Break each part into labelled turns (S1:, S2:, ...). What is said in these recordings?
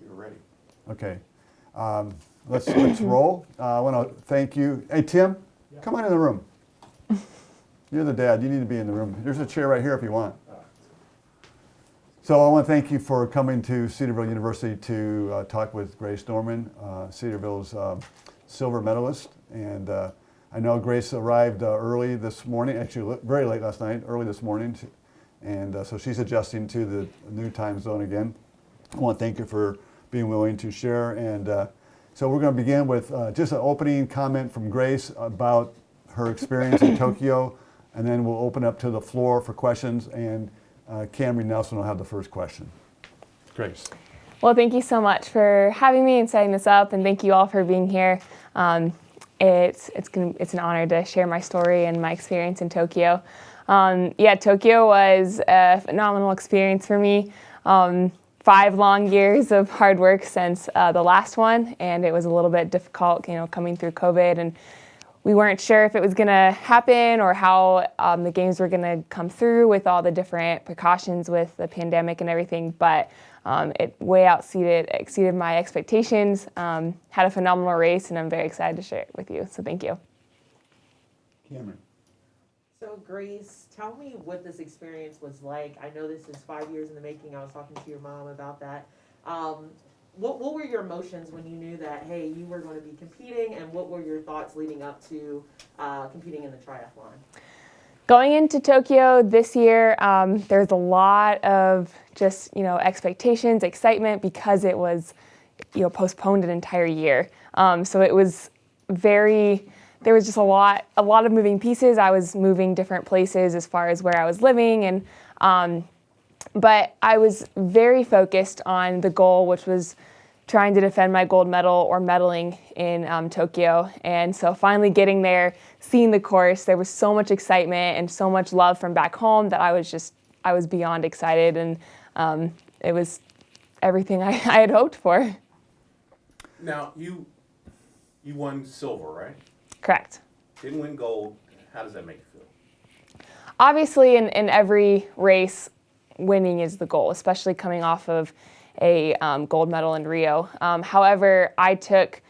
S1: You're ready.
S2: Okay. Let's roll. I want to thank you. Hey, Tim, come on in the room. You're the dad. You need to be in the room. There's a chair right here if you want. So I want to thank you for coming to Cedarville University to talk with Grace Norman, Cedarville's silver medalist. And I know Grace arrived early this morning, actually very late last night, early this morning. And so she's adjusting to the new time zone again. I want to thank you for being willing to share. And so we're going to begin with just an opening comment from Grace about her experience in Tokyo. And then we'll open up to the floor for questions. And Cameron Nelson will have the first question. Grace.
S3: Well, thank you so much for having me and setting this up, and thank you all for being here. It's an honor to share my story and my experience in Tokyo. Tokyo was a phenomenal experience for me. 5 long years of hard work since the last one, and it was a little bit difficult, coming through COVID, and we weren't sure if it was going to happen or how the games were going to come through with all the different precautions with the pandemic and everything, but it way exceeded my expectations. Had a phenomenal race, and I'm very excited to share it with you, so thank you.
S2: Cameron.
S4: So Grace, tell me what this experience was like. I know this is 5 years in the making. I was talking to your mom about that. What were your emotions when you knew that, hey, you were going to be competing, and what were your thoughts leading up to competing in the triathlon?
S3: Going into Tokyo this year, there's a lot of just, expectations, excitement, because it was, postponed an entire year. So it was there was just a lot of moving pieces. I was moving different places as far as where I was living, and but I was very focused on the goal, which was trying to defend my gold medal or medaling in Tokyo. And so finally getting there, seeing the course, there was so much excitement and so much love from back home that I was beyond excited, and it was everything I had hoped for.
S1: Now, you won silver, right?
S3: Correct.
S1: Didn't win gold. How does that make you feel?
S3: Obviously, in every race, winning is the goal, especially coming off of a gold medal in Rio. However, I took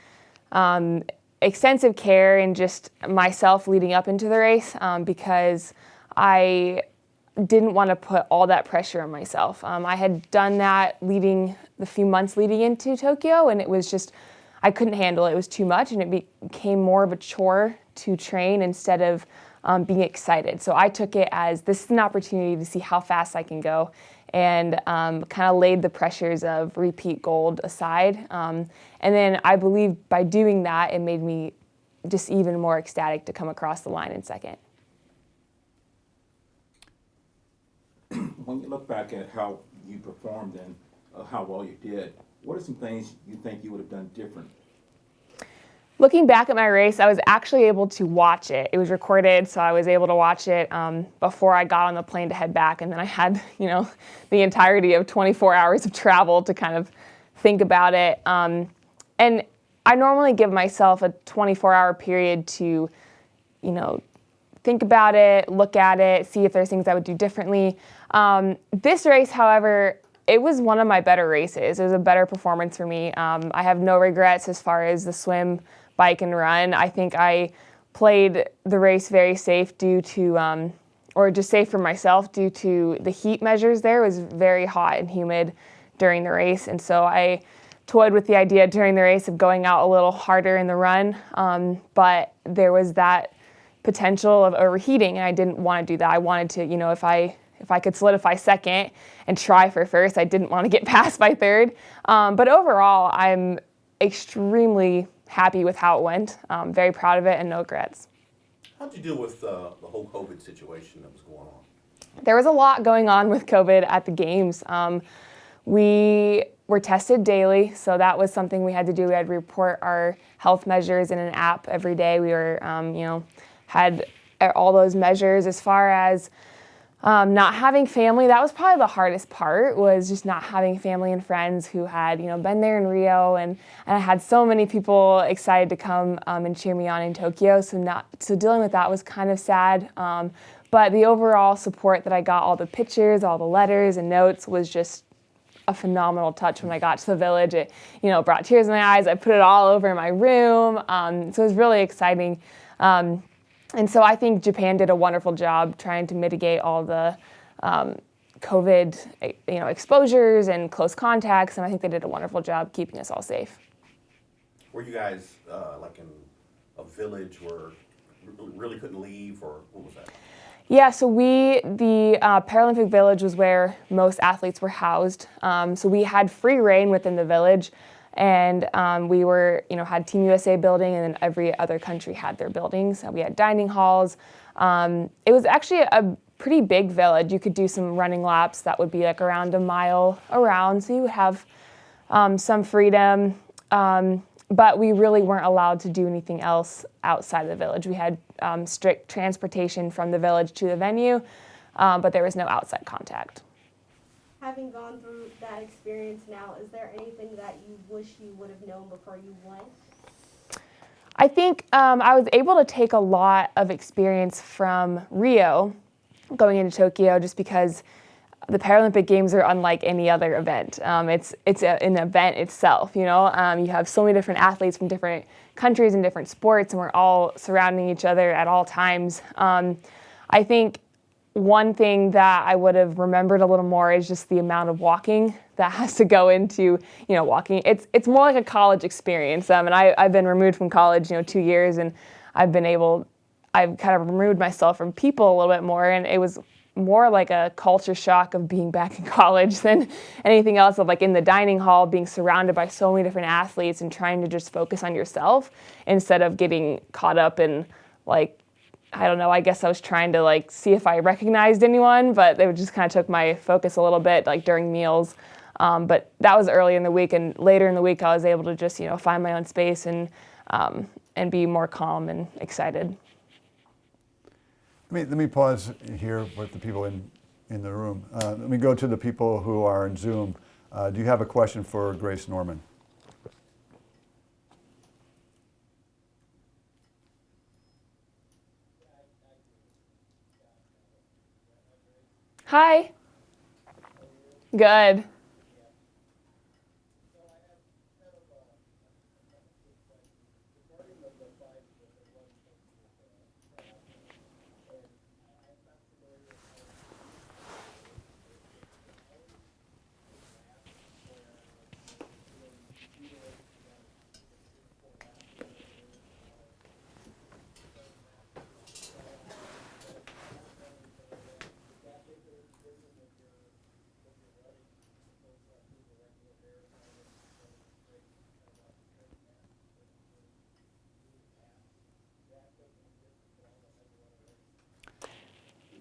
S3: extensive care in just myself leading up into the race because I didn't want to put all that pressure on myself. I had done that the few months leading into Tokyo, and it was just, I couldn't handle it. It was too much, and it became more of a chore to train instead of being excited. So I took it as, this is an opportunity to see how fast I can go, and kind of laid the pressures of repeat gold aside. And then I believe by doing that, it made me just even more ecstatic to come across the line in second.
S5: When you look back at how you performed and how well you did, what are some things you think you would have done different?
S3: Looking back at my race, I was actually able to watch it. It was recorded, so I was able to watch it before I got on the plane to head back. And then I had, the entirety of 24 hours of travel to kind of think about it. And I normally give myself a 24-hour period to, think about it, look at it, see if there's things I would do differently. This race, however, it was one of my better races. It was a better performance for me. I have no regrets as far as the swim, bike, and run. I think I played the race very safe due to, or just safe for myself due to the heat measures there. It was very hot and humid during the race. And so I toyed with the idea during the race of going out a little harder in the run. But there was that potential of overheating, and I didn't want to do that. I wanted to, if I could solidify second and try for first, I didn't want to get passed by third. But overall, I'm extremely happy with how it went. Very proud of it and no regrets.
S1: How'd you deal with the whole COVID situation that was going on?
S3: There was a lot going on with COVID at the games. We were tested daily, so that was something we had to do. We had to report our health measures in an app every day. We were, had all those measures. As far as not having family, that was probably the hardest part, was just not having family and friends who had, been there in Rio, and I had so many people excited to come and cheer me on in Tokyo. So dealing with that was kind of sad. But the overall support that I got, all the pictures, all the letters and notes, was just a phenomenal touch when I got to the village. It, brought tears in my eyes. I put it all over my room. So it was really exciting. And so I think Japan did a wonderful job trying to mitigate all the COVID, exposures and close contacts. And I think they did a wonderful job keeping us all safe.
S1: Were you guys like in a village where really couldn't leave, or what was that?
S3: Yeah, so the Paralympic Village was where most athletes were housed. So we had free reign within the village, and we had Team USA building, and then every other country had their buildings. We had dining halls. It was actually a pretty big village. You could do some running laps that would be like around a mile around, so you would have some freedom. But we really weren't allowed to do anything else outside the village. We had strict transportation from the village to the venue, but there was no outside contact.
S6: Having gone through that experience now, is there anything that you wish you would have known before you went?
S3: I think I was able to take a lot of experience from Rio going into Tokyo, just because the Paralympic Games are unlike any other event. It's an event itself, you have so many different athletes from different countries and different sports, and we're all surrounding each other at all times. I think one thing that I would have remembered a little more is just the amount of walking that has to go into, walking. It's more like a college experience. And I've been removed from college, 2 years, and I've kind of removed myself from people a little bit more, and it was more like a culture shock of being back in college than anything else, of like in the dining hall being surrounded by so many different athletes and trying to just focus on yourself instead of getting caught up in I don't know, I guess I was trying to see if I recognized anyone, but they just kind of took my focus a little bit during meals. But that was early in the week, and later in the week I was able to just find my own space and be more calm and excited.
S2: Let me pause here with the people in the room. Let me go to the people who are in Zoom. Do you have a question for Grace Norman?
S3: Hi. Good.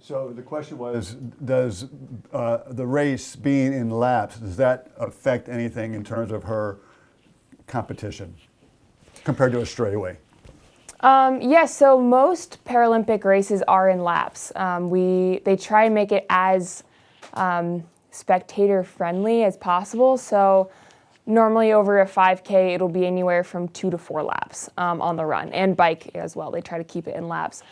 S2: So the question was, does the race being in laps, does that affect anything in terms of her competition compared to a straightaway?
S3: Yes, so most Paralympic races are in laps. They try and make it as spectator friendly as possible. So normally over a 5K, it'll be anywhere from 2 to 4 laps on the run, and bike as well. They try to keep it in laps.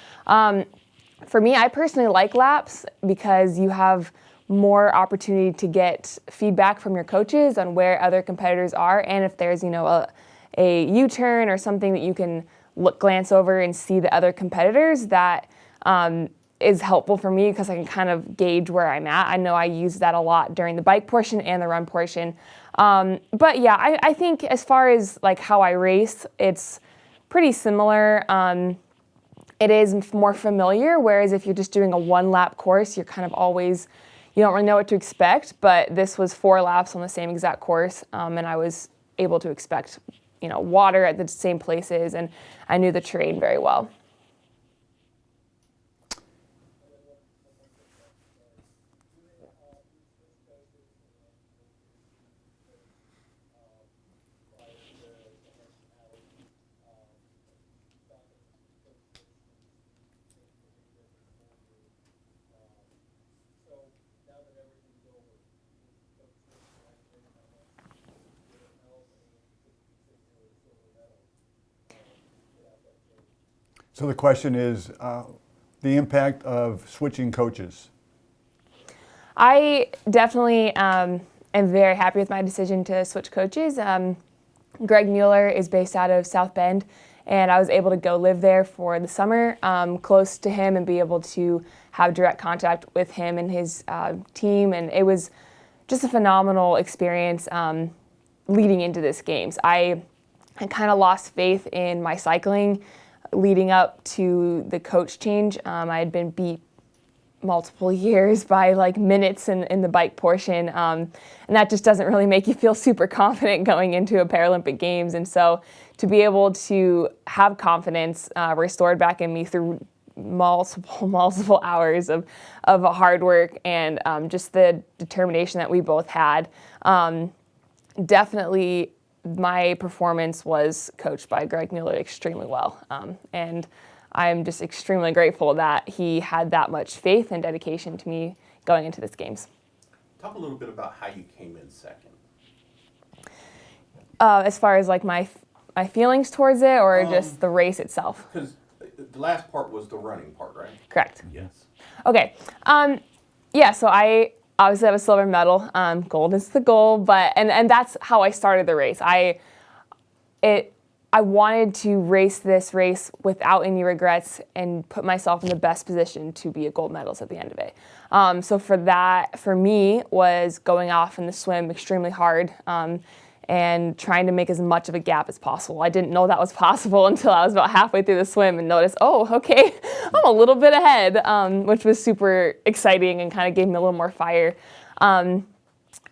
S3: For me, I personally like laps because you have more opportunity to get feedback from your coaches on where other competitors are, and if there's a U-turn or something that you can glance over and see the other competitors, that is helpful for me because I can kind of gauge where I'm at. I know I use that a lot during the bike portion and the run portion. But yeah, I think as far as how I race, it's pretty similar. It is more familiar, whereas if you're just doing a 1-lap course, you're kind of always, you don't really know what to expect, but this was 4 laps on the same exact course, and I was able to expect, water at the same places, and I knew the terrain very well.
S2: So the question is the impact of switching coaches.
S3: I definitely am very happy with my decision to switch coaches. Greg Mueller is based out of South Bend, and I was able to go live there for the summer, close to him, and be able to have direct contact with him and his team. And it was just a phenomenal experience leading into this games. I kind of lost faith in my cycling leading up to the coach change. I had been beat multiple years by like minutes in the bike portion, and that just doesn't really make you feel super confident going into a Paralympic Games. And so to be able to have confidence restored back in me through multiple hours of hard work and just the determination that we both had, definitely my performance was coached by Greg Mueller extremely well, and I'm just extremely grateful that he had that much faith and dedication to me going into this games.
S1: Talk a little bit about how you came in second.
S3: As far as like my feelings towards it, or just the race itself?
S1: Because the last part was the running part, right?
S3: Correct.
S1: Yes.
S3: Okay. Yeah, so I obviously have a silver medal. Gold is the goal, but and that's how I started the race. I wanted to race this race without any regrets and put myself in the best position to be a gold medalist at the end of it. So for me, was going off in the swim extremely hard and trying to make as much of a gap as possible. I didn't know that was possible until I was about halfway through the swim and noticed, oh, okay, I'm a little bit ahead, which was super exciting and kind of gave me a little more fire. And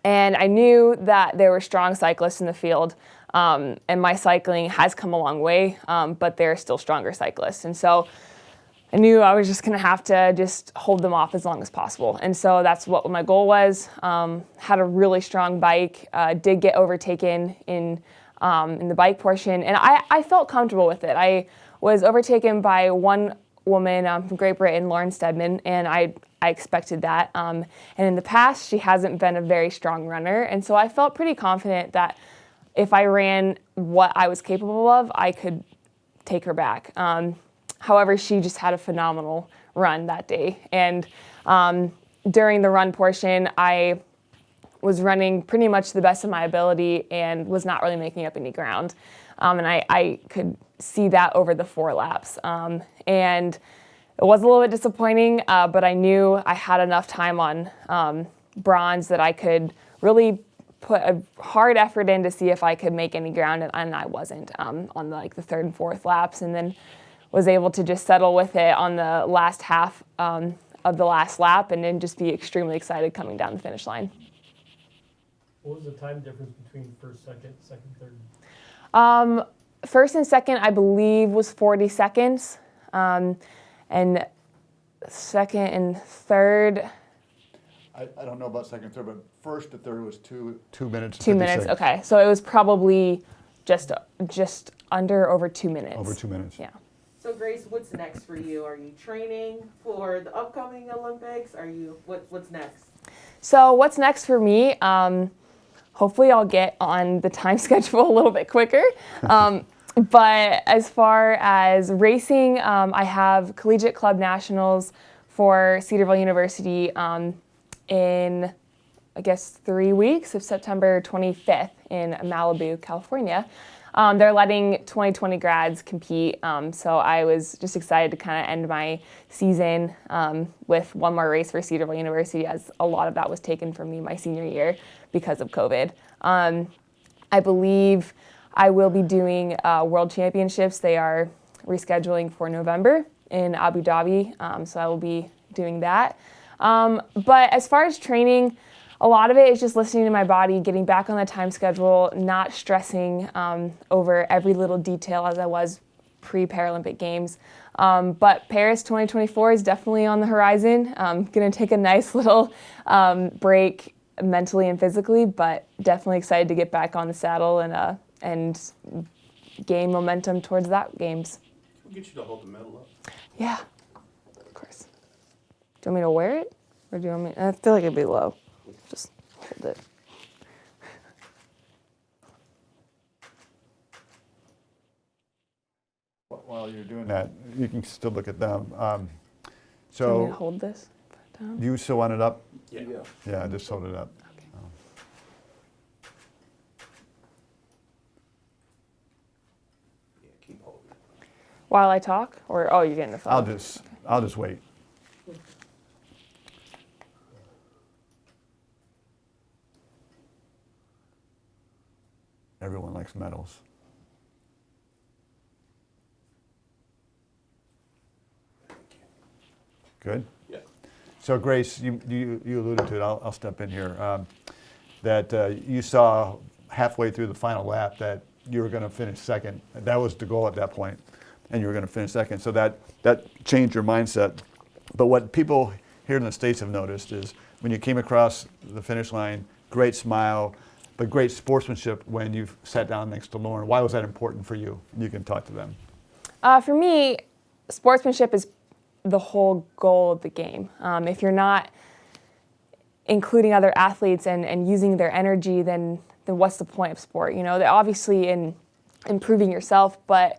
S3: I knew that there were strong cyclists in the field. And my cycling has come a long way, but there are still stronger cyclists. And so I knew I was just going to have to just hold them off as long as possible. And so that's what my goal was. Had a really strong bike, did get overtaken in the bike portion, and I felt comfortable with it. I was overtaken by one woman from Great Britain, Lauren Steadman, and I expected that. And in the past, she hasn't been a very strong runner, and so I felt pretty confident that if I ran what I was capable of, I could take her back. However, she just had a phenomenal run that day. And during the run portion, I was running pretty much the best of my ability and was not really making up any ground. And I could see that over the 4 laps. And it was a little bit disappointing, but I knew I had enough time on bronze that I could really put a hard effort in to see if I could make any ground, and I wasn't on like the 3rd and 4th laps, and then was able to just settle with it on the last half of the last lap, and then just be extremely excited coming down the finish line.
S7: What was the time difference between first, second, third?
S3: First and second, I believe, was 40 seconds, and second and third.
S2: I don't know about second and third, but first to third was 2 minutes.
S3: 2 minutes, okay. So it was probably just over 2 minutes.
S2: Over 2 minutes.
S3: Yeah.
S4: So Grace, what's next for you? Are you training for the upcoming Olympics? What's next?
S3: So what's next for me? Hopefully I'll get on the time schedule a little bit quicker. But as far as racing, I have Collegiate Club Nationals for Cedarville University in, I guess, 3 weeks of September 25th in Malibu, California. They're letting 2020 grads compete, so I was just excited to kind of end my season with one more race for Cedarville University, as a lot of that was taken from me my senior year because of COVID. I believe I will be doing World Championships. They are rescheduling for November in Abu Dhabi, so I will be doing that. But as far as training, a lot of it is just listening to my body, getting back on the time schedule, not stressing over every little detail as I was pre-Paralympic Games. But Paris 2024 is definitely on the horizon. I'm going to take a nice little break mentally and physically, but definitely excited to get back on the saddle and gain momentum towards that Games.
S1: We'll get you to hold the medal up.
S3: Yeah, of course. Do you want me to wear it? Or do you want me? I feel like it'd be low. Just hold it.
S2: While you're doing that, you can still look at them.
S3: Do you want me
S2: So
S3: to hold this? Put it down?
S2: you still want it up?
S1: Yeah.
S2: Yeah, just hold it up.
S3: While I talk, or oh, you're getting the phone.
S2: I'll just wait. Everyone likes medals. Good?
S1: Yeah.
S2: So Grace, you alluded to it, I'll step in here, that you saw halfway through the final lap that you were going to finish second. That was the goal at that point, and you were going to finish second. So that changed your mindset. But what people here in the States have noticed is when you came across the finish line, great smile, but great sportsmanship when you sat down next to Lauren. Why was that important for you? You can talk to them.
S3: For me, sportsmanship is the whole goal of the game. If you're not including other athletes and using their energy, then what's the point of sport? You know, they're obviously in improving yourself, but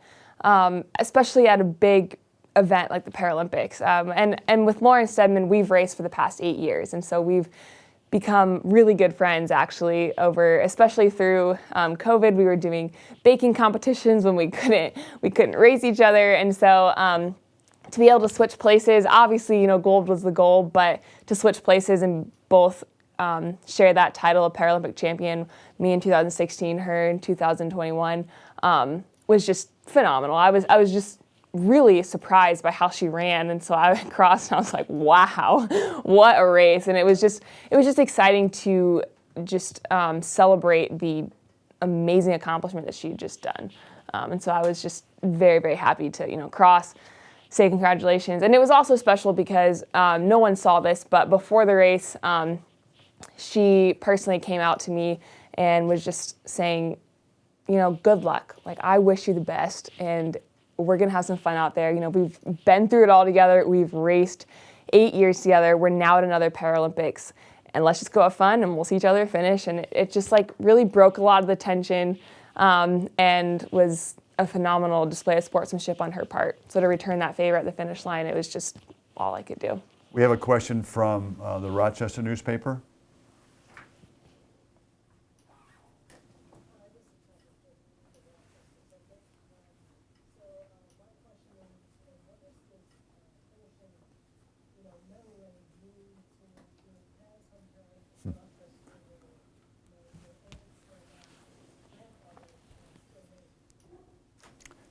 S3: especially at a big event like the Paralympics. And with Lauren Steadman, we've raced for the past 8 years, and so we've become really good friends actually especially through COVID. We were doing baking competitions when we couldn't race each other, and so to be able to switch places, obviously, you know, gold was the goal, but to switch places and both share that title of Paralympic champion, me in 2016, her in 2021, was just phenomenal. I was just really surprised by how she ran, and so I crossed and I was like, wow, what a race. And it was just exciting to just celebrate the amazing accomplishment that she'd just done. And so I was just very, very happy to, you know, cross, say congratulations. And it was also special because no one saw this, but before the race, she personally came out to me and was just saying, you know, good luck. Like, I wish you the best, and we're gonna have some fun out there. You know, we've been through it all together. We've raced 8 years together. We're now at another Paralympics, and let's just go have fun, and we'll see each other finish. And it just like really broke a lot of the tension, and was a phenomenal display of sportsmanship on her part. So to return that favor at the finish line, it was just all I could do.
S2: We have a question from the Rochester newspaper.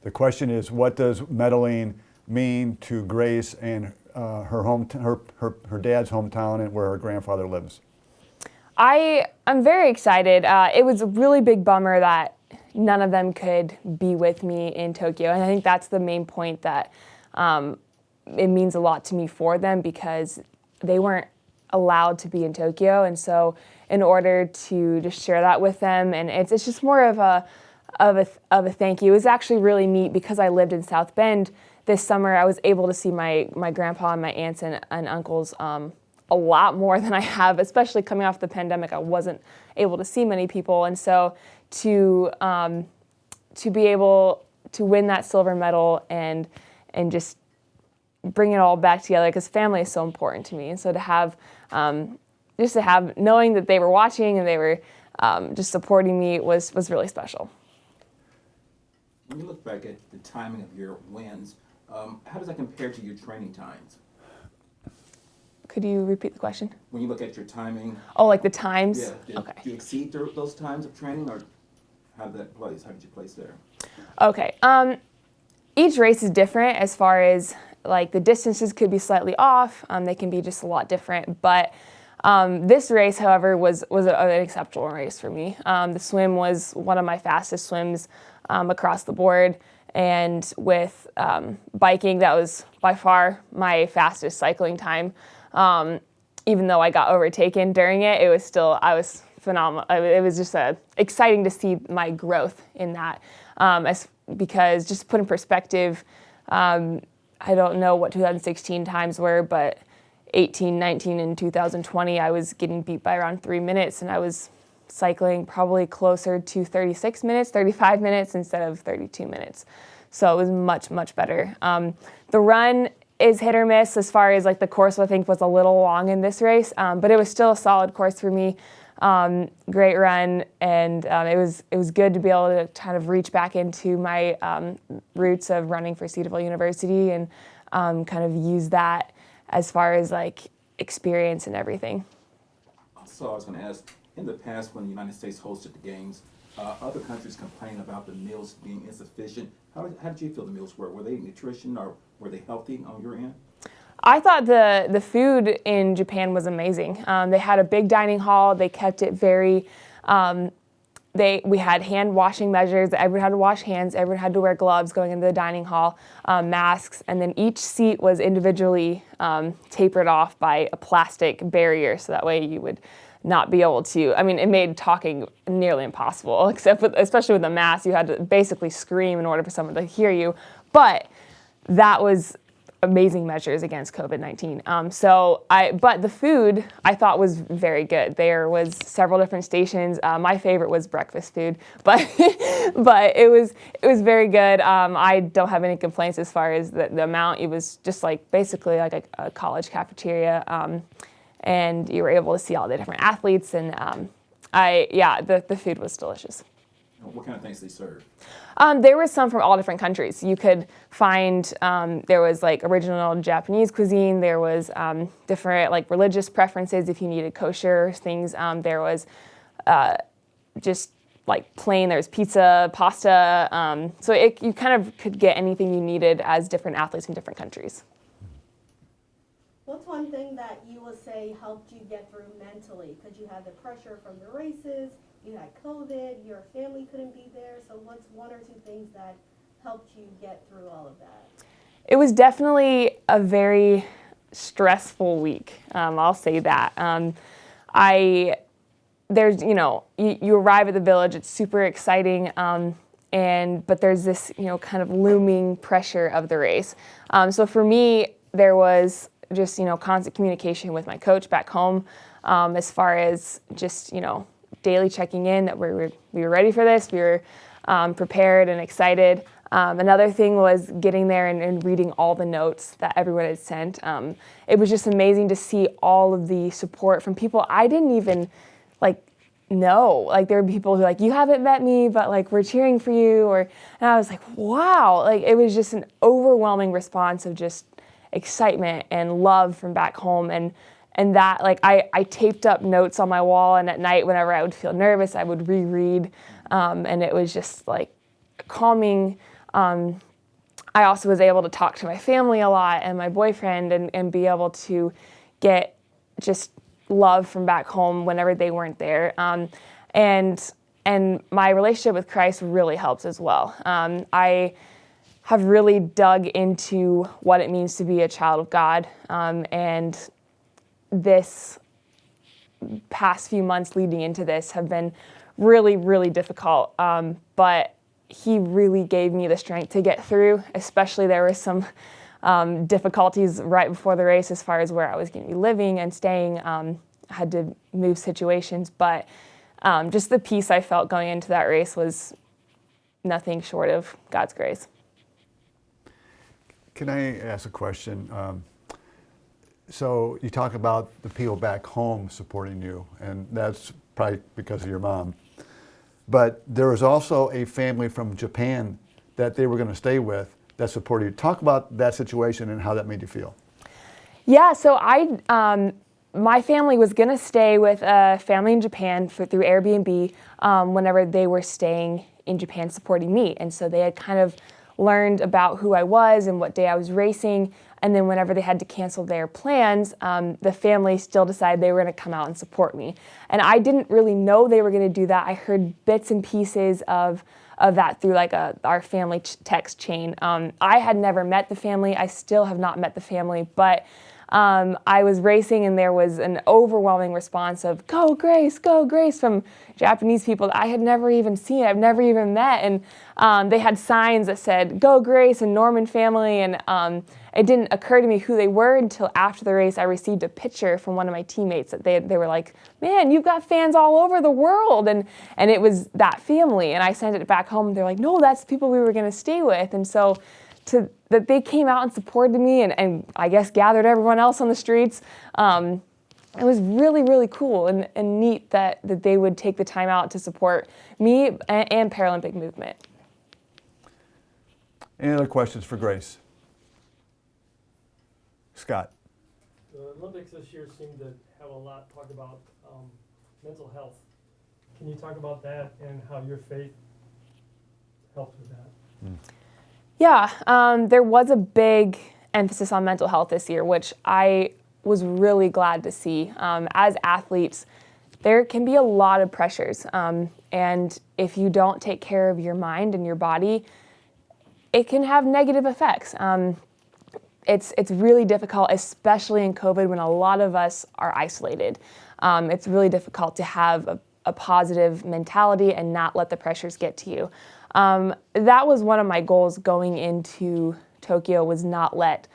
S2: The question is, what does medaling mean to Grace and her dad's hometown and where her grandfather lives?
S3: I'm very excited. It was a really big bummer that none of them could be with me in Tokyo, and I think that's the main point, that it means a lot to me for them because they weren't allowed to be in Tokyo, and so in order to just share that with them, and it's just more of a thank you. It was actually really neat because I lived in South Bend this summer. I was able to see my grandpa and my aunts and uncles a lot more than I have, especially coming off the pandemic. I wasn't able to see many people, and so to be able to win that silver medal and just bring it all back together, because family is so important to me, and so to have knowing that they were watching and they were just supporting me was really special.
S5: When you look back at the timing of your wins, how does that compare to your training times?
S3: Could you repeat the question?
S5: When you look at your timing,
S3: Oh, like the times?
S5: yeah,
S3: Okay.
S5: do you exceed those times of training, or how did that place? How did you place there?
S3: Okay. Each race is different as far as like the distances could be slightly off. They can be just a lot different. But this race, however, was an exceptional race for me. The swim was one of my fastest swims across the board. And with biking, that was by far my fastest cycling time. Even though I got overtaken during it, I was phenomenal. It was just exciting to see my growth in that. Because just to put in perspective, I don't know what 2016 times were, but 18, 19, and 2020, I was getting beat by around 3 minutes, and I was cycling probably closer to 36 minutes, 35 minutes instead of 32 minutes. So it was much, much better. The run is hit or miss as far as like the course, I think, was a little long in this race, but it was still a solid course for me. great run, and it was good to be able to kind of reach back into my roots of running for Cedarville University and kind of use that as far as like experience and everything.
S5: So I was going to ask, in the past when the United States hosted the games, other countries complained about the meals being insufficient. How did you feel the meals were? Were they nutrition or were they healthy on your end?
S3: I thought the food in Japan was amazing. They had a big dining hall. They kept it very, we had hand washing measures. Everyone had to wash hands. Everyone had to wear gloves going into the dining hall, masks, and then each seat was individually tapered off by a plastic barrier, so that way you would not be able to, I mean, it made talking nearly impossible, especially with the mask. You had to basically scream in order for someone to hear you, but that was amazing measures against COVID-19. But the food I thought was very good. There was several different stations. My favorite was breakfast food, but it was very good. I don't have any complaints as far as the amount. It was just like basically like a college cafeteria, and you were able to see all the different athletes, and the food was delicious.
S5: What kind of things they serve?
S3: There was some from all different countries. You could find, there was like original Japanese cuisine, there was different like religious preferences if you needed kosher things. There was just like plain, there was pizza, pasta. So you kind of could get anything you needed as different athletes from different countries.
S6: What's one thing that you would say helped you get through mentally? Because you had the pressure from the races, you had COVID, your family couldn't be there. So what's one or two things that helped you get through all of that?
S3: It was definitely a very stressful week. I'll say that. There's, you arrive at the village, it's super exciting. But there's this, kind of looming pressure of the race. So for me, there was just, constant communication with my coach back home, as far as just, daily checking in that we were ready for this. We were prepared and excited. Another thing was getting there and reading all the notes that everyone had sent. It was just amazing to see all of the support from people I didn't even know. Like there were people who you haven't met me, but we're cheering for you. And I was like, wow. It was just an overwhelming response of just excitement and love from back home. And that, I taped up notes on my wall, and at night, whenever I would feel nervous, I would reread, and it was just, calming. I also was able to talk to my family a lot and my boyfriend and be able to get just love from back home whenever they weren't there. And my relationship with Christ really helps as well. I have really dug into what it means to be a child of God, and this past few months leading into this have been really, really difficult. But he really gave me the strength to get through, especially there were some difficulties right before the race as far as where I was going to be living and staying. I had to move situations, but just the peace I felt going into that race was nothing short of God's grace.
S2: Can I ask a question? So you talk about the people back home supporting you, and that's probably because of your mom. But there was also a family from Japan that they were going to stay with that supported you. Talk about that situation and how that made you feel.
S3: Yeah, so my family was going to stay with a family in Japan through Airbnb whenever they were staying in Japan supporting me. And so they had kind of learned about who I was and what day I was racing. And then whenever they had to cancel their plans, the family still decided they were going to come out and support me. And I didn't really know they were going to do that. I heard bits and pieces of that through our family text chain. I had never met the family. I still have not met the family, but I was racing and there was an overwhelming response of "Go Grace, go Grace" from Japanese people that I had never even seen, I've never even met. And they had signs that said "Go Grace" and Norman family. And it didn't occur to me who they were until after the race I received a picture from one of my teammates that they were like, "Man, you've got fans all over the world." And it was that family. And I sent it back home. They're like, "No, that's the people we were going to stay with." And so that they came out and supported me and I guess gathered everyone else on the streets. it was really, really cool and neat that they would take the time out to support me and Paralympic movement.
S2: Any other questions for Grace? Scott?
S7: The Olympics this year seem to have a lot talk about mental health. Can you talk about that and how your faith helped with that?
S3: Yeah, there was a big emphasis on mental health this year, which I was really glad to see. As athletes, there can be a lot of pressures, and if you don't take care of your mind and your body, it can have negative effects. It's really difficult, especially in COVID when a lot of us are isolated. It's really difficult to have a positive mentality and not let the pressures get to you. That was one of my goals going into Tokyo, was not let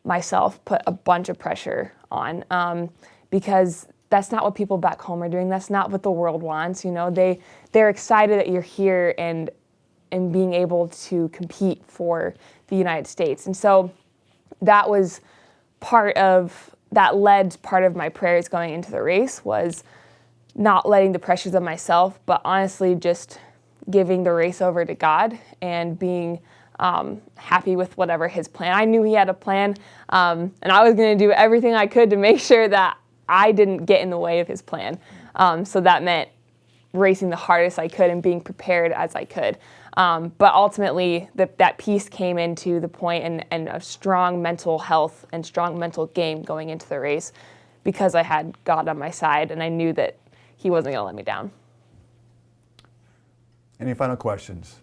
S3: myself put a bunch of pressure on, because that's not what people back home are doing. That's not what the world wants. You know, they're excited that you're here and being able to compete for the United States. And so that was part of my prayers going into the race, was not letting the pressures of myself, but honestly just giving the race over to God and being happy with whatever his plan. I knew he had a plan, and I was going to do everything I could to make sure that I didn't get in the way of his plan. So that meant racing the hardest I could and being prepared as I could. But ultimately, that piece came into the point, and a strong mental health and strong mental game going into the race, because I had God on my side and I knew that he wasn't going to let me down.
S2: Any final questions?